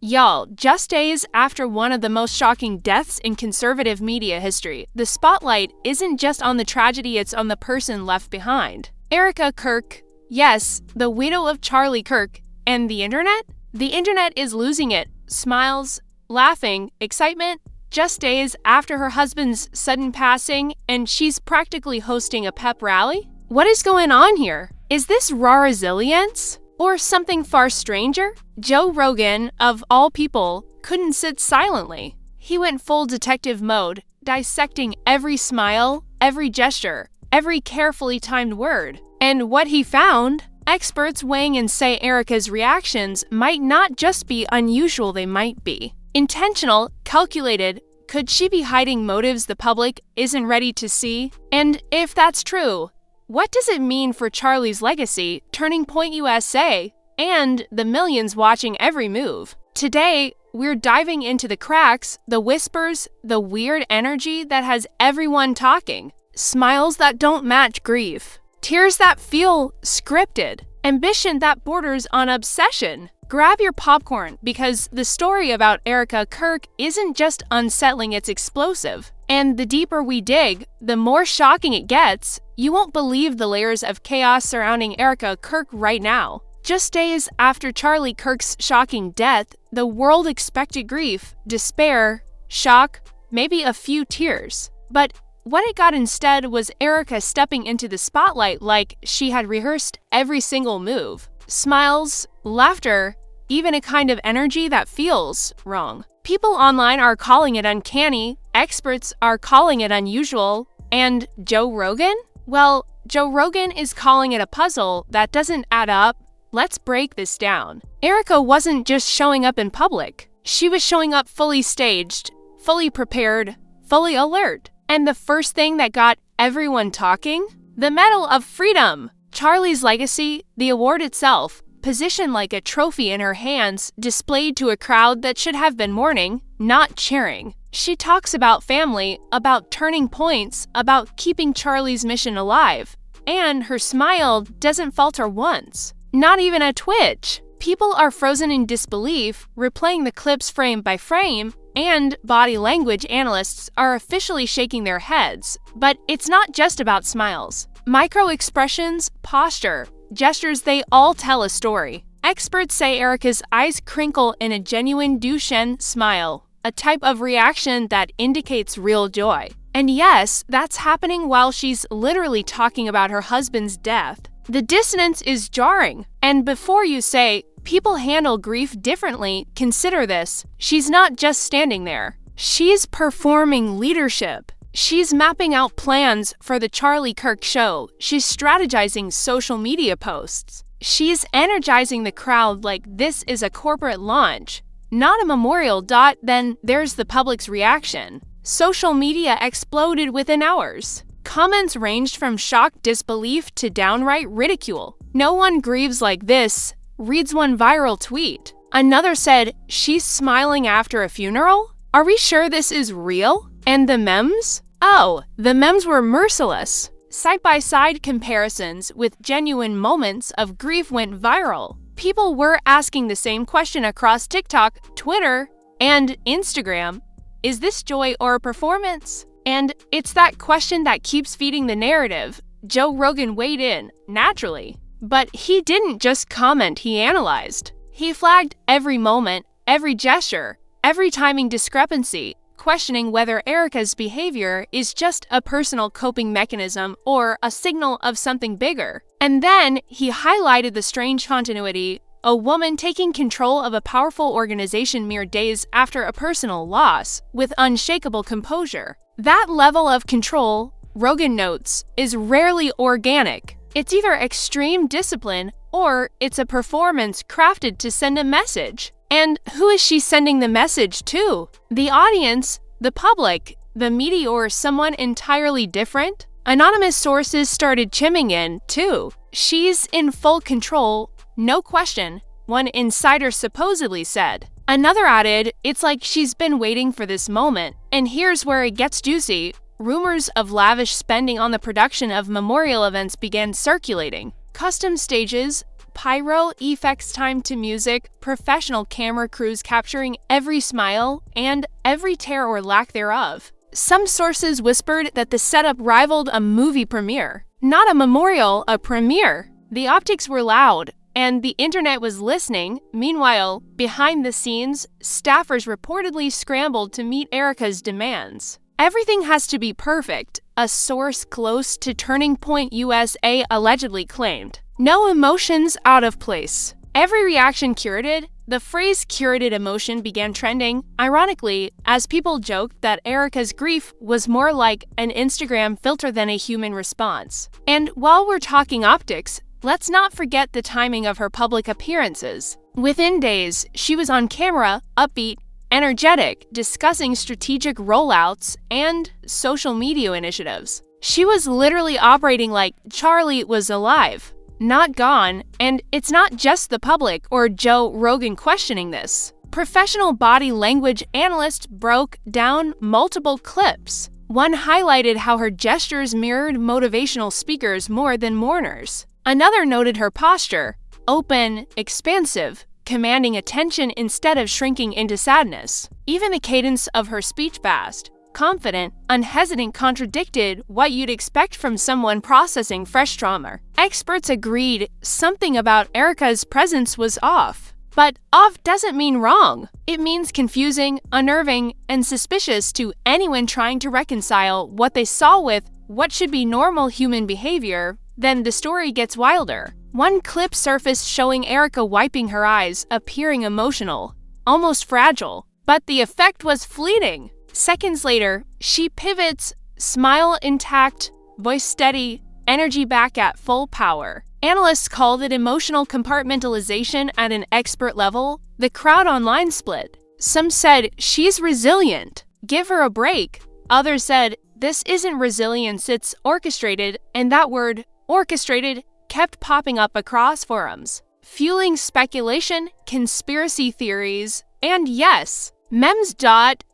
Y'all, just days after one of the most shocking deaths in conservative media history, the spotlight isn't just on the tragedy, it's on the person left behind. Erika Kirk, yes, the widow of Charlie Kirk, and the internet? The internet is losing it. Smiles, laughing, excitement, just days after her husband's sudden passing, and she's practically hosting a pep rally? What is going on here? Is this raw resilience? Or something far stranger? Joe Rogan, of all people, couldn't sit silently. He went full detective mode, dissecting every smile, every gesture, every carefully timed word. And what he found? Experts weighing in say Erika's reactions might not just be unusual, they might be intentional, calculated. Could she be hiding motives the public isn't ready to see? And if that's true, what does it mean for Charlie's legacy, Turning Point USA, and the millions watching every move? Today, we're diving into the cracks, the whispers, the weird energy that has everyone talking, smiles that don't match grief, tears that feel scripted, ambition that borders on obsession. Grab your popcorn, because the story about Erika Kirk isn't just unsettling, it's explosive. And the deeper we dig, the more shocking it gets. You won't believe the layers of chaos surrounding Erika Kirk right now. Just days after Charlie Kirk's shocking death, the world expected grief, despair, shock, maybe a few tears. But what it got instead was Erika stepping into the spotlight like she had rehearsed every single move. Smiles, laughter, even a kind of energy that feels wrong. People online are calling it uncanny, experts are calling it unusual, and Joe Rogan? Well, Joe Rogan is calling it a puzzle that doesn't add up. Let's break this down. Erika wasn't just showing up in public. She was showing up fully staged, fully prepared, fully alert. And the first thing that got everyone talking? The Medal of Freedom! Charlie's legacy, the award itself, positioned like a trophy in her hands, displayed to a crowd that should have been mourning, not cheering. She talks about family, about turning points, about keeping Charlie's mission alive. And her smile doesn't falter once. Not even a twitch. People are frozen in disbelief, replaying the clips frame by frame, and body language analysts are officially shaking their heads. But it's not just about smiles. Micro-expressions, posture, gestures, they all tell a story. Experts say Erika's eyes crinkle in a genuine Duchenne smile, a type of reaction that indicates real joy. And yes, that's happening while she's literally talking about her husband's death. The dissonance is jarring. And before you say, people handle grief differently, consider this. She's not just standing there. She's performing leadership. She's mapping out plans for the Charlie Kirk show. She's strategizing social media posts. She's energizing the crowd like this is a corporate launch, not a memorial. Then there's the public's reaction. Social media exploded within hours. Comments ranged from shocked disbelief to downright ridicule. No one grieves like this, reads one viral tweet. Another said, she's smiling after a funeral? Are we sure this is real? And the memes? Oh, the memes were merciless. Side-by-side comparisons with genuine moments of grief went viral. People were asking the same question across TikTok, Twitter, and Instagram. Is this joy or a performance? And it's that question that keeps feeding the narrative. Joe Rogan weighed in, naturally. But he didn't just comment, he analyzed. He flagged every moment, every gesture, every timing discrepancy, questioning whether Erika's behavior is just a personal coping mechanism or a signal of something bigger. And then he highlighted the strange continuity, a woman taking control of a powerful organization mere days after a personal loss, with unshakable composure. That level of control, Rogan notes, is rarely organic. It's either extreme discipline or it's a performance crafted to send a message. And who is she sending the message to? The audience, the public, the media, or someone entirely different? Anonymous sources started chiming in, too. She's in full control, no question, one insider supposedly said. Another added, it's like she's been waiting for this moment. And here's where it gets juicy. Rumors of lavish spending on the production of memorial events began circulating. Custom stages, pyro effects timed to music, professional camera crews capturing every smile and every tear or lack thereof. Some sources whispered that the setup rivaled a movie premiere. Not a memorial, a premiere. The optics were loud, and the internet was listening. Meanwhile, behind the scenes, staffers reportedly scrambled to meet Erika's demands. Everything has to be perfect, a source close to Turning Point USA allegedly claimed. No emotions out of place. Every reaction curated. The phrase curated emotion began trending, ironically, as people joked that Erika's grief was more like an Instagram filter than a human response. And while we're talking optics, let's not forget the timing of her public appearances. Within days, she was on camera, upbeat, energetic, discussing strategic rollouts and social media initiatives. She was literally operating like Charlie was alive, not gone, and it's not just the public or Joe Rogan questioning this. Professional body language analysts broke down multiple clips. One highlighted how her gestures mirrored motivational speakers more than mourners. Another noted her posture, open, expansive, commanding attention instead of shrinking into sadness. Even the cadence of her speech fast, confident, unhesitant contradicted what you'd expect from someone processing fresh trauma. Experts agreed something about Erika's presence was off. But off doesn't mean wrong. It means confusing, unnerving, and suspicious to anyone trying to reconcile what they saw with what should be normal human behavior. Then the story gets wilder. One clip surfaced showing Erika wiping her eyes, appearing emotional, almost fragile. But the effect was fleeting. Seconds later, she pivots, smile intact, voice steady, energy back at full power. Analysts called it emotional compartmentalization at an expert level. The crowd online split. Some said, she's resilient, give her a break. Others said, this isn't resilience, it's orchestrated, and that word, orchestrated, kept popping up across forums, fueling speculation, conspiracy theories, and yes, memes.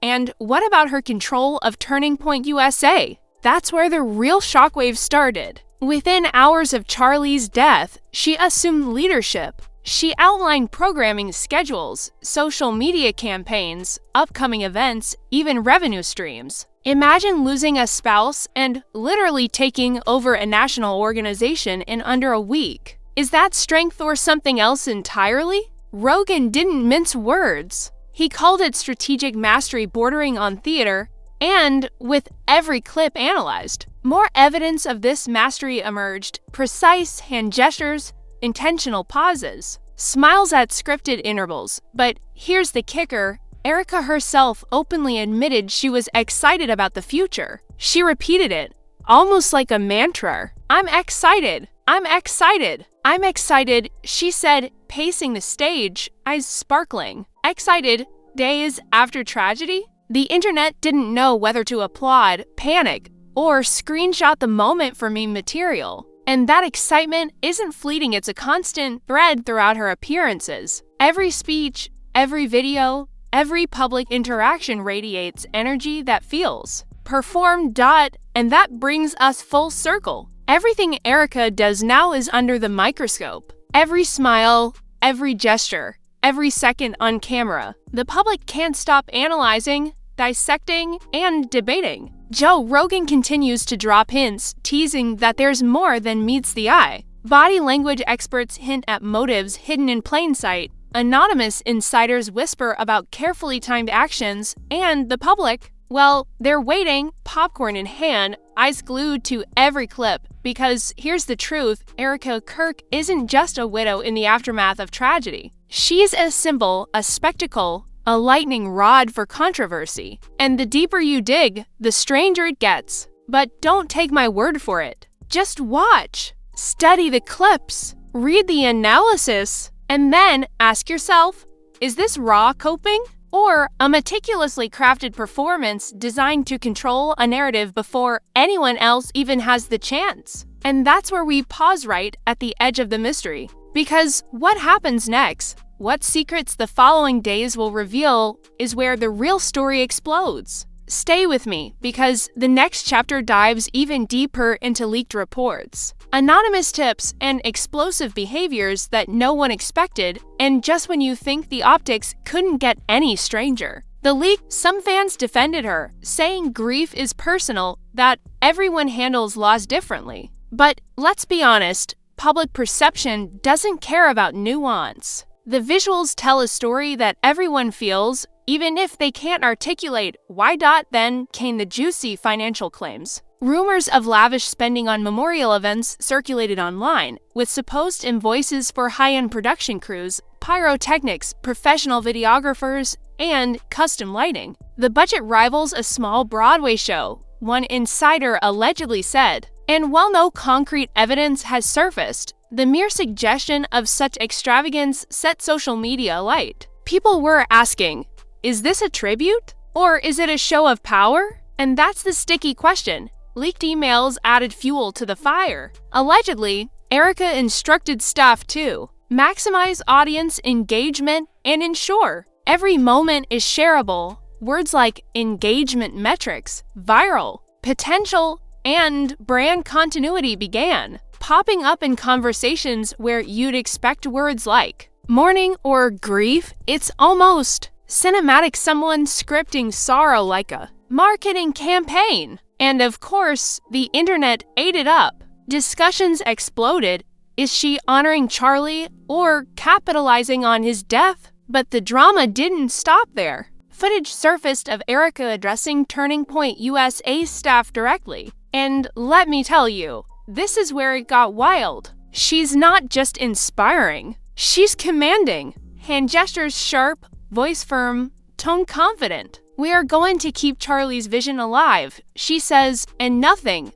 And what about her control of Turning Point USA? That's where the real shockwave started. Within hours of Charlie's death, she assumed leadership. She outlined programming schedules, social media campaigns, upcoming events, even revenue streams. Imagine losing a spouse and literally taking over a national organization in under a week. Is that strength or something else entirely? Rogan didn't mince words. He called it strategic mastery bordering on theater, and with every clip analyzed, more evidence of this mastery emerged: precise hand gestures, intentional pauses, smiles at scripted intervals. But here's the kicker. Erika herself openly admitted she was excited about the future. She repeated it, almost like a mantra. I'm excited. I'm excited. I'm excited, she said, pacing the stage, eyes sparkling. Excited, days after tragedy? The internet didn't know whether to applaud, panic, or screenshot the moment for meme material. And that excitement isn't fleeting, it's a constant thread throughout her appearances. Every speech, every video, every public interaction radiates energy that feels performed. And that brings us full circle. Everything Erika does now is under the microscope. Every smile, every gesture, every second on camera. The public can't stop analyzing, dissecting, and debating. Joe Rogan continues to drop hints, teasing that there's more than meets the eye. Body language experts hint at motives hidden in plain sight. Anonymous insiders whisper about carefully timed actions, and the public, well, they're waiting, popcorn in hand, eyes glued to every clip. Because here's the truth, Erika Kirk isn't just a widow in the aftermath of tragedy. She's a symbol, a spectacle, a lightning rod for controversy. And the deeper you dig, the stranger it gets. But don't take my word for it. Just watch, study the clips, read the analysis, and then ask yourself, is this raw coping? Or a meticulously crafted performance designed to control a narrative before anyone else even has the chance? And that's where we pause right at the edge of the mystery. Because what happens next, what secrets the following days will reveal, is where the real story explodes. Stay with me, because the next chapter dives even deeper into leaked reports, anonymous tips, and explosive behaviors that no one expected, and just when you think the optics couldn't get any stranger. The leak, some fans defended her, saying grief is personal, that everyone handles loss differently. But let's be honest, public perception doesn't care about nuance. The visuals tell a story that everyone feels, even if they can't articulate why. Then came the juicy financial claims. Rumors of lavish spending on memorial events circulated online, with supposed invoices for high-end production crews, pyrotechnics, professional videographers, and custom lighting. The budget rivals a small Broadway show, one insider allegedly said. And while no concrete evidence has surfaced, the mere suggestion of such extravagance set social media alight. People were asking, is this a tribute? Or is it a show of power? And that's the sticky question. Leaked emails added fuel to the fire. Allegedly, Erika instructed staff to maximize audience engagement and ensure every moment is shareable. Words like engagement metrics, viral, potential, and brand continuity began popping up in conversations where you'd expect words like mourning or grief. It's almost cinematic, someone scripting sorrow like a marketing campaign. And of course, the internet ate it up. Discussions exploded. Is she honoring Charlie or capitalizing on his death? But the drama didn't stop there. Footage surfaced of Erika addressing Turning Point USA staff directly. And let me tell you, this is where it got wild. She's not just inspiring, she's commanding. Hand gestures sharp, voice firm, tone confident. We are going to keep Charlie's vision alive, she says, and nothing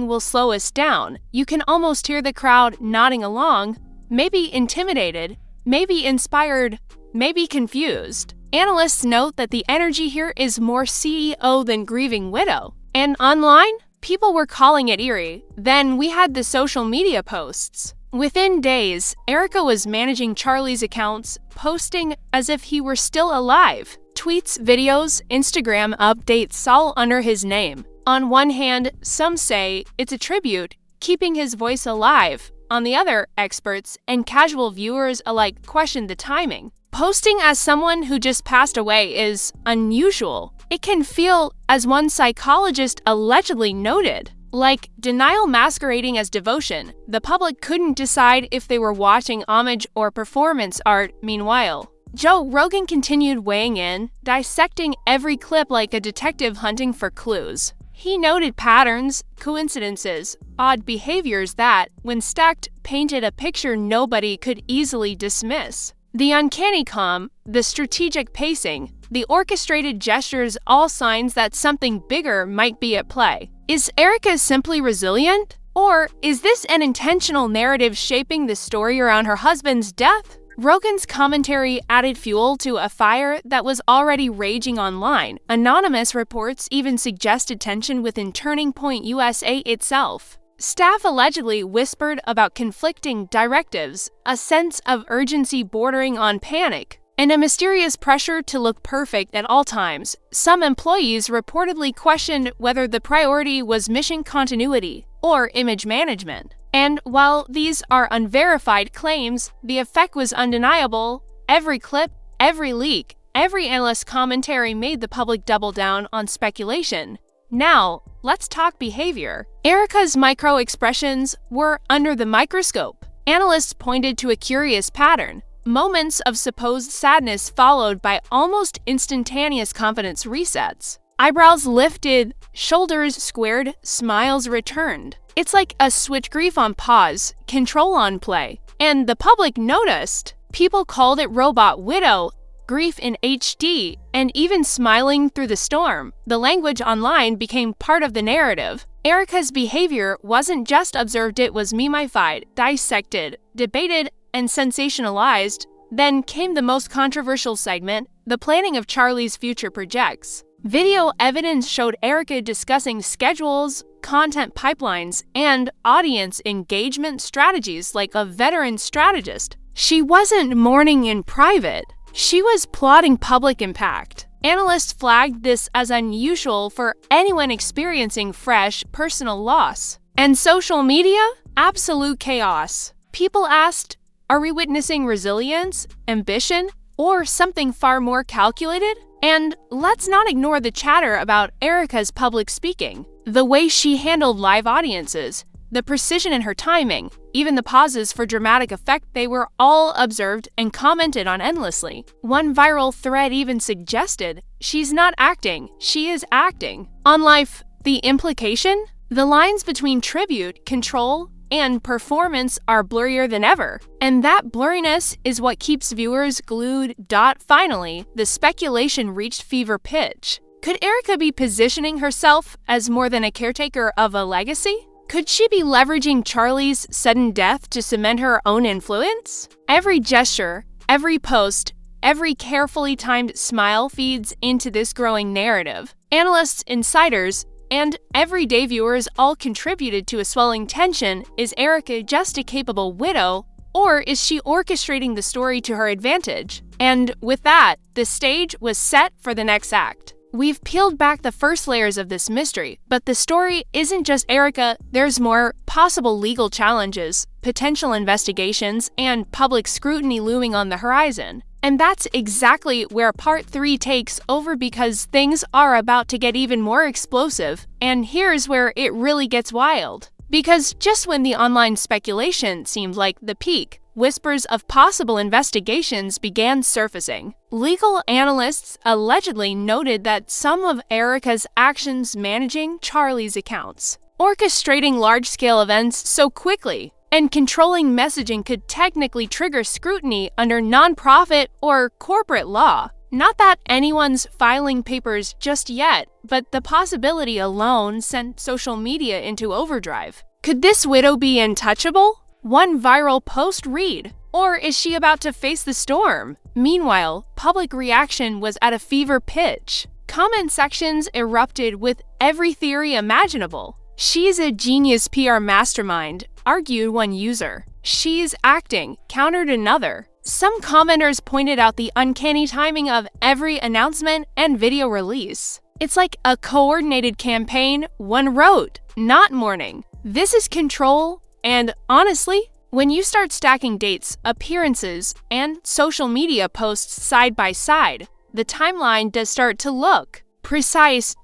will slow us down. You can almost hear the crowd nodding along, maybe intimidated, maybe inspired, maybe confused. Analysts note that the energy here is more CEO than grieving widow. And online, people were calling it eerie. Then we had the social media posts. Within days, Erika was managing Charlie's accounts, posting as if he were still alive. Tweets, videos, Instagram updates all under his name. On one hand, some say it's a tribute, keeping his voice alive. On the other, experts and casual viewers alike questioned the timing. Posting as someone who just passed away is unusual. It can feel, as one psychologist allegedly noted, like denial masquerading as devotion. The public couldn't decide if they were watching homage or performance art. Meanwhile, Joe Rogan continued weighing in, dissecting every clip like a detective hunting for clues. He noted patterns, coincidences, odd behaviors that, when stacked, painted a picture nobody could easily dismiss. The uncanny calm, the strategic pacing, the orchestrated gestures, all signs that something bigger might be at play. Is Erika simply resilient? Or is this an intentional narrative shaping the story around her husband's death? Rogan's commentary added fuel to a fire that was already raging online. Anonymous reports even suggested tension within Turning Point USA itself. Staff allegedly whispered about conflicting directives, a sense of urgency bordering on panic, and a mysterious pressure to look perfect at all times. Some employees reportedly questioned whether the priority was mission continuity or image management. And while these are unverified claims, the effect was undeniable. Every clip, every leak, every analyst commentary made the public double down on speculation. Now, let's talk behavior. Erika's micro-expressions were under the microscope. Analysts pointed to a curious pattern. Moments of supposed sadness followed by almost instantaneous confidence resets. Eyebrows lifted, shoulders squared, smiles returned. It's like a switch, grief on pause, control on play. And the public noticed. People called it robot widow, grief in HD, and even smiling through the storm. The language online became part of the narrative. Erika's behavior wasn't just observed, it was memified, dissected, debated, and sensationalized. Then came the most controversial segment, the planning of Charlie's future projects. Video evidence showed Erika discussing schedules, content pipelines, and audience engagement strategies like a veteran strategist. She wasn't mourning in private. She was plotting public impact. Analysts flagged this as unusual for anyone experiencing fresh personal loss. And social media? Absolute chaos. People asked, are we witnessing resilience, ambition, or something far more calculated? And let's not ignore the chatter about Erika's public speaking. The way she handled live audiences, the precision in her timing, even the pauses for dramatic effect, they were all observed and commented on endlessly. One viral thread even suggested, she's not acting, she is acting. On Life, the implication? The lines between tribute, control, and performance are blurrier than ever. And that blurriness is what keeps viewers glued. Finally, the speculation reached fever pitch. Could Erika be positioning herself as more than a caretaker of a legacy? Could she be leveraging Charlie's sudden death to cement her own influence? Every gesture, every post, every carefully timed smile feeds into this growing narrative. Analysts, insiders, and everyday viewers all contributed to a swelling tension. Is Erika just a capable widow, or is she orchestrating the story to her advantage? And with that, the stage was set for the next act. We've peeled back the first layers of this mystery, but the story isn't just Erika, there's more: possible legal challenges, potential investigations, and public scrutiny looming on the horizon. And that's exactly where Part 3 takes over, because things are about to get even more explosive, and here's where it really gets wild. Because just when the online speculation seemed like the peak, whispers of possible investigations began surfacing. Legal analysts allegedly noted that some of Erika's actions managing Charlie's accounts, orchestrating large-scale events so quickly, and controlling messaging could technically trigger scrutiny under nonprofit or corporate law. Not that anyone's filing papers just yet, but the possibility alone sent social media into overdrive. Could this widow be untouchable? One viral post read, or is she about to face the storm? Meanwhile, public reaction was at a fever pitch. Comment sections erupted with every theory imaginable. She's a genius PR mastermind, argued one user. She's acting, countered another. Some commenters pointed out the uncanny timing of every announcement and video release. It's like a coordinated campaign, one wrote, not mourning. This is control, and honestly, when you start stacking dates, appearances, and social media posts side by side, the timeline does start to look precise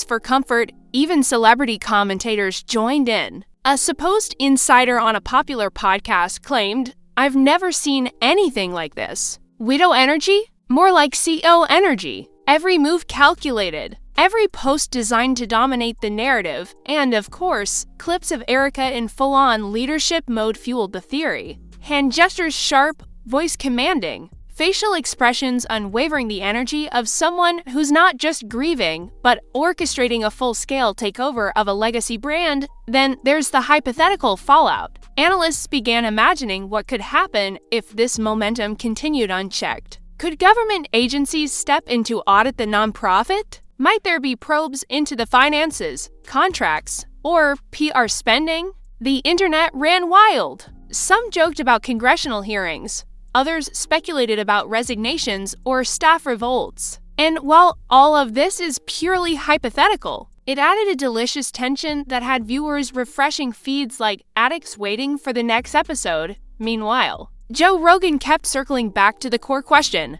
for comfort. Even celebrity commentators joined in. A supposed insider on a popular podcast claimed, "I've never seen anything like this. Widow energy? More like CO energy. Every move calculated. Every post designed to dominate the narrative." And of course, clips of Erika in full-on leadership mode fueled the theory. Hand gestures sharp, voice commanding. Facial expressions unwavering, the energy of someone who's not just grieving, but orchestrating a full-scale takeover of a legacy brand. Then there's the hypothetical fallout. Analysts began imagining what could happen if this momentum continued unchecked. Could government agencies step in to audit the nonprofit? Might there be probes into the finances, contracts, or PR spending? The internet ran wild. Some joked about congressional hearings. Others speculated about resignations or staff revolts. And while all of this is purely hypothetical, it added a delicious tension that had viewers refreshing feeds like addicts waiting for the next episode. Meanwhile, Joe Rogan kept circling back to the core question: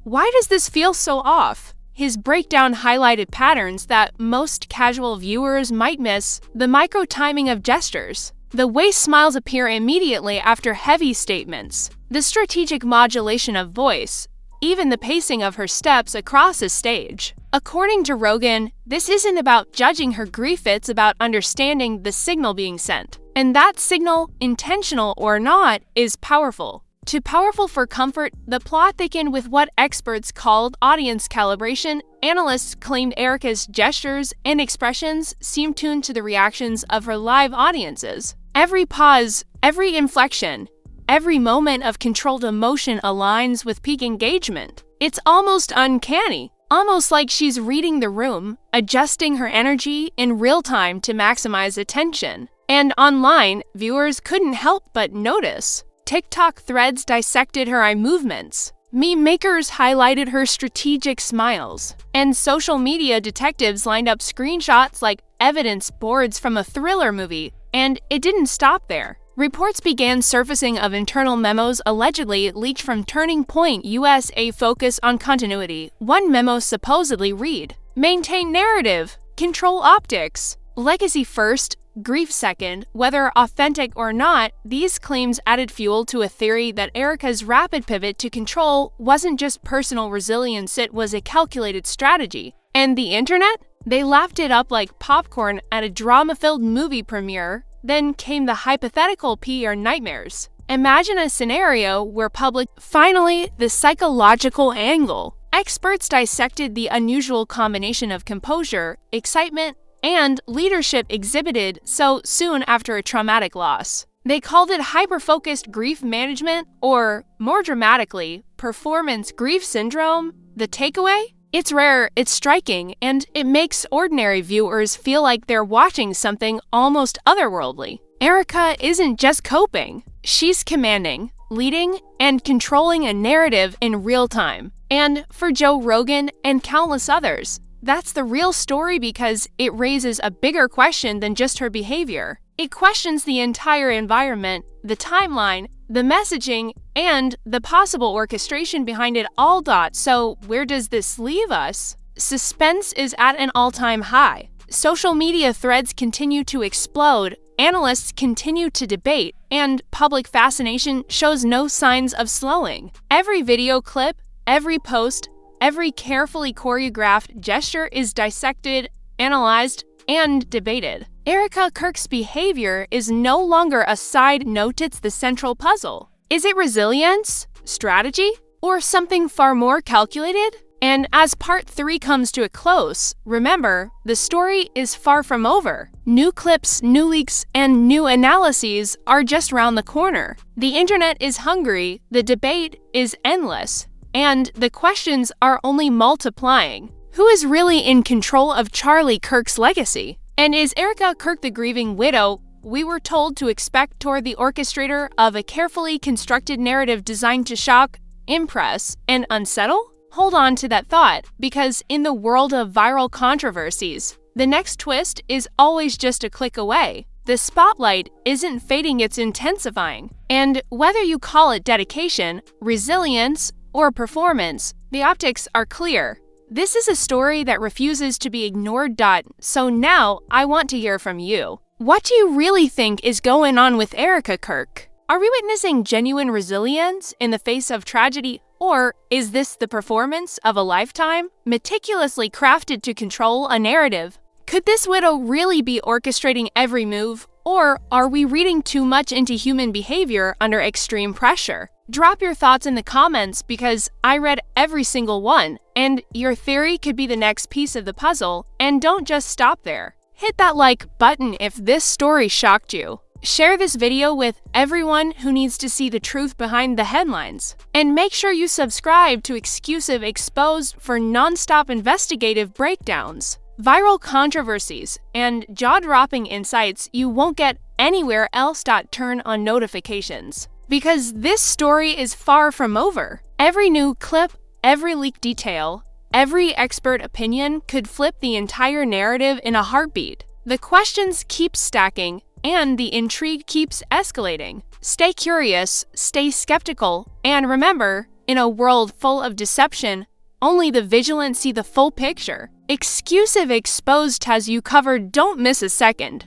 why does this feel so off? His breakdown highlighted patterns that most casual viewers might miss: the micro-timing of gestures, the way smiles appear immediately after heavy statements, the strategic modulation of voice, even the pacing of her steps across a stage. According to Rogan, this isn't about judging her grief, it's about understanding the signal being sent. And that signal, intentional or not, is powerful. Too powerful for comfort, the plot thickened with what experts called audience calibration. Analysts claimed Erika's gestures and expressions seemed tuned to the reactions of her live audiences. Every pause, every inflection, every moment of controlled emotion aligns with peak engagement. It's almost uncanny, almost like she's reading the room, adjusting her energy in real time to maximize attention. And online, viewers couldn't help but notice. TikTok threads dissected her eye movements, Meme makers highlighted her strategic smiles, and social media detectives lined up screenshots like evidence boards from a thriller movie. And it didn't stop there. Reports began surfacing of internal memos allegedly leaked from Turning Point USA focus on continuity. One memo supposedly read, "Maintain narrative, control optics, legacy first, grief second." Whether authentic or not, these claims added fuel to a theory that Erika's rapid pivot to control wasn't just personal resilience, it was a calculated strategy. And the internet? They laughed it up like popcorn at a drama-filled movie premiere. Then came the hypothetical PR nightmares. Imagine a scenario where finally, the psychological angle. Experts dissected the unusual combination of composure, excitement, and leadership exhibited so soon after a traumatic loss. They called it hyper-focused grief management, or, more dramatically, performance grief syndrome. The takeaway? It's rare, it's striking, and it makes ordinary viewers feel like they're watching something almost otherworldly. Erika isn't just coping. She's commanding, leading, and controlling a narrative in real time. And for Joe Rogan and countless others, that's the real story because it raises a bigger question than just her behavior. It questions the entire environment, the timeline, the messaging, and the possible orchestration behind it all. So where does this leave us? Suspense is at an all-time high. Social media threads continue to explode, analysts continue to debate, and public fascination shows no signs of slowing. Every video clip, every post, every carefully choreographed gesture is dissected, analyzed, and debated. Erika Kirk's behavior is no longer a side note, it's the central puzzle. Is it resilience, strategy, or something far more calculated? And as part 3 comes to a close, remember, the story is far from over. New clips, new leaks, and new analyses are just around the corner. The internet is hungry, the debate is endless, and the questions are only multiplying. Who is really in control of Charlie Kirk's legacy? And is Erika Kirk the grieving widow we were told to expect toward the orchestrator of a carefully constructed narrative designed to shock, impress, and unsettle? Hold on to that thought, because in the world of viral controversies, the next twist is always just a click away. The spotlight isn't fading, it's intensifying. And whether you call it dedication, resilience, or performance, the optics are clear. This is a story that refuses to be ignored. So now, I want to hear from you. What do you really think is going on with Erika Kirk? Are we witnessing genuine resilience in the face of tragedy, or is this the performance of a lifetime, meticulously crafted to control a narrative? Could this widow really be orchestrating every move, or are we reading too much into human behavior under extreme pressure? Drop your thoughts in the comments because I read every single one, and your theory could be the next piece of the puzzle. And don't just stop there. Hit that like button if this story shocked you. Share this video with everyone who needs to see the truth behind the headlines. And make sure you subscribe to Exclusive Exposed for non-stop investigative breakdowns, viral controversies, and jaw-dropping insights you won't get anywhere else. Turn on notifications, because this story is far from over. Every new clip, every leaked detail, every expert opinion could flip the entire narrative in a heartbeat. The questions keep stacking, and the intrigue keeps escalating. Stay curious, stay skeptical, and remember, in a world full of deception, only the vigilant see the full picture. Exclusive Exposed has you covered. Don't miss a second.